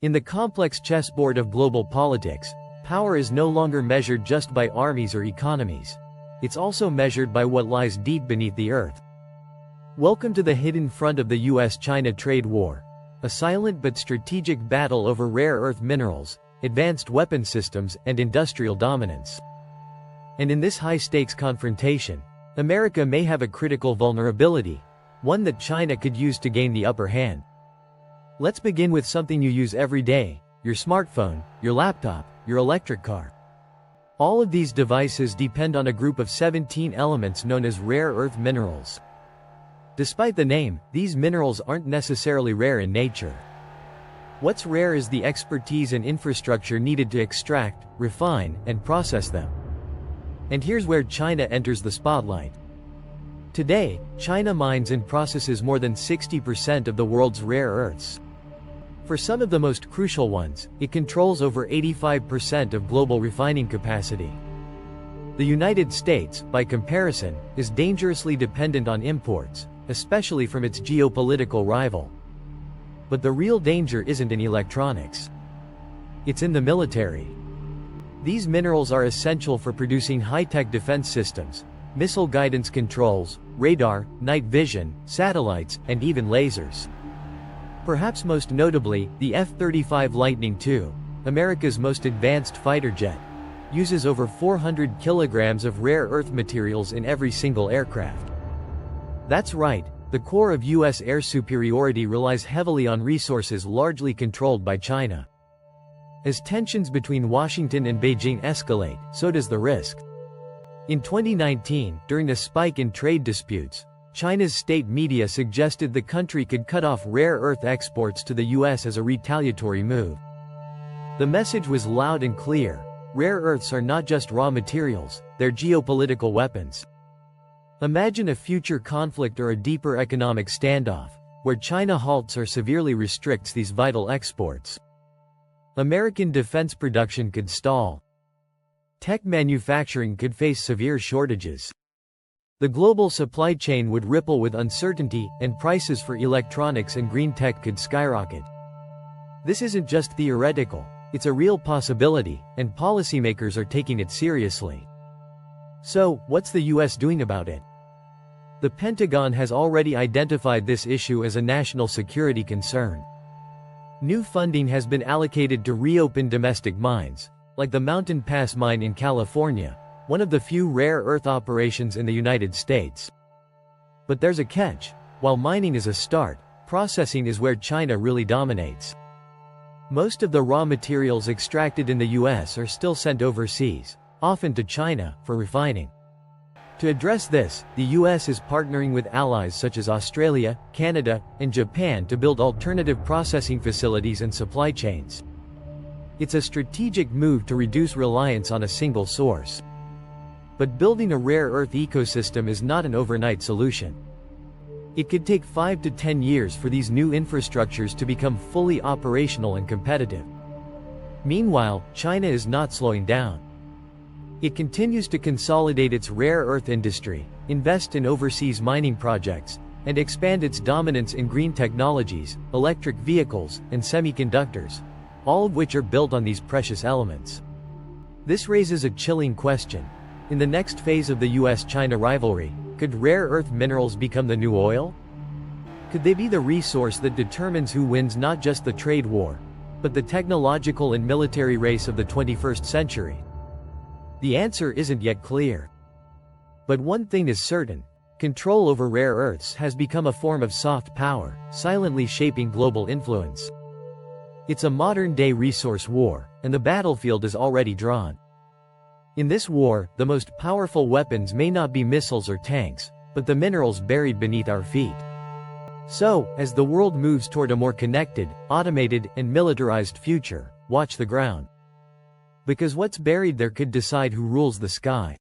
In the complex chessboard of global politics, power is no longer measured just by armies or economies. It's also measured by what lies deep beneath the earth. Welcome to the hidden front of the U.S. China trade war, a silent but strategic battle over rare earth minerals, advanced weapon systems, and industrial dominance. And in this high-stakes confrontation, America may have a critical vulnerability, one that China could use to gain the upper hand. Let's begin with something you use every day: your smartphone, your laptop, your electric car. All of these devices depend on a group of 17 elements known as rare earth minerals. Despite the name, these minerals aren't necessarily rare in nature. What's rare is the expertise and infrastructure needed to extract, refine, and process them. And here's where China enters the spotlight. Today, China mines and processes more than 60% of the world's rare earths. For some of the most crucial ones, it controls over 85% of global refining capacity. The United States, by comparison, is dangerously dependent on imports, especially from its geopolitical rival. But the real danger isn't in electronics. It's in the military. These minerals are essential for producing high-tech defense systems, missile guidance controls, radar, night vision, satellites, and even lasers. Perhaps most notably, the F-35 Lightning II, America's most advanced fighter jet, uses over 400 kilograms of rare earth materials in every single aircraft. That's right, the core of U.S. air superiority relies heavily on resources largely controlled by China. As tensions between Washington and Beijing escalate, so does the risk. In 2019, during a spike in trade disputes, China's state media suggested the country could cut off rare earth exports to the U.S. as a retaliatory move. The message was loud and clear: rare earths are not just raw materials, they're geopolitical weapons. Imagine a future conflict or a deeper economic standoff, where China halts or severely restricts these vital exports. American defense production could stall. Tech manufacturing could face severe shortages. The global supply chain would ripple with uncertainty, and prices for electronics and green tech could skyrocket. This isn't just theoretical, it's a real possibility, and policymakers are taking it seriously. So, what's the U.S. doing about it? The Pentagon has already identified this issue as a national security concern. New funding has been allocated to reopen domestic mines, like the Mountain Pass mine in California, one of the few rare earth operations in the United States. But there's a catch: while mining is a start, processing is where China really dominates. Most of the raw materials extracted in the U.S. are still sent overseas, often to China, for refining. To address this, the U.S. is partnering with allies such as Australia, Canada, and Japan to build alternative processing facilities and supply chains. It's a strategic move to reduce reliance on a single source. But building a rare earth ecosystem is not an overnight solution. It could take 5 to 10 years for these new infrastructures to become fully operational and competitive. Meanwhile, China is not slowing down. It continues to consolidate its rare earth industry, invest in overseas mining projects, and expand its dominance in green technologies, electric vehicles, and semiconductors, all of which are built on these precious elements. This raises a chilling question. In the next phase of the U.S.-China rivalry, could rare earth minerals become the new oil? Could they be the resource that determines who wins not just the trade war, but the technological and military race of the 21st century? The answer isn't yet clear. But one thing is certain: control over rare earths has become a form of soft power, silently shaping global influence. It's a modern-day resource war, and the battlefield is already drawn. In this war, the most powerful weapons may not be missiles or tanks, but the minerals buried beneath our feet. So, as the world moves toward a more connected, automated, and militarized future, watch the ground. Because what's buried there could decide who rules the sky.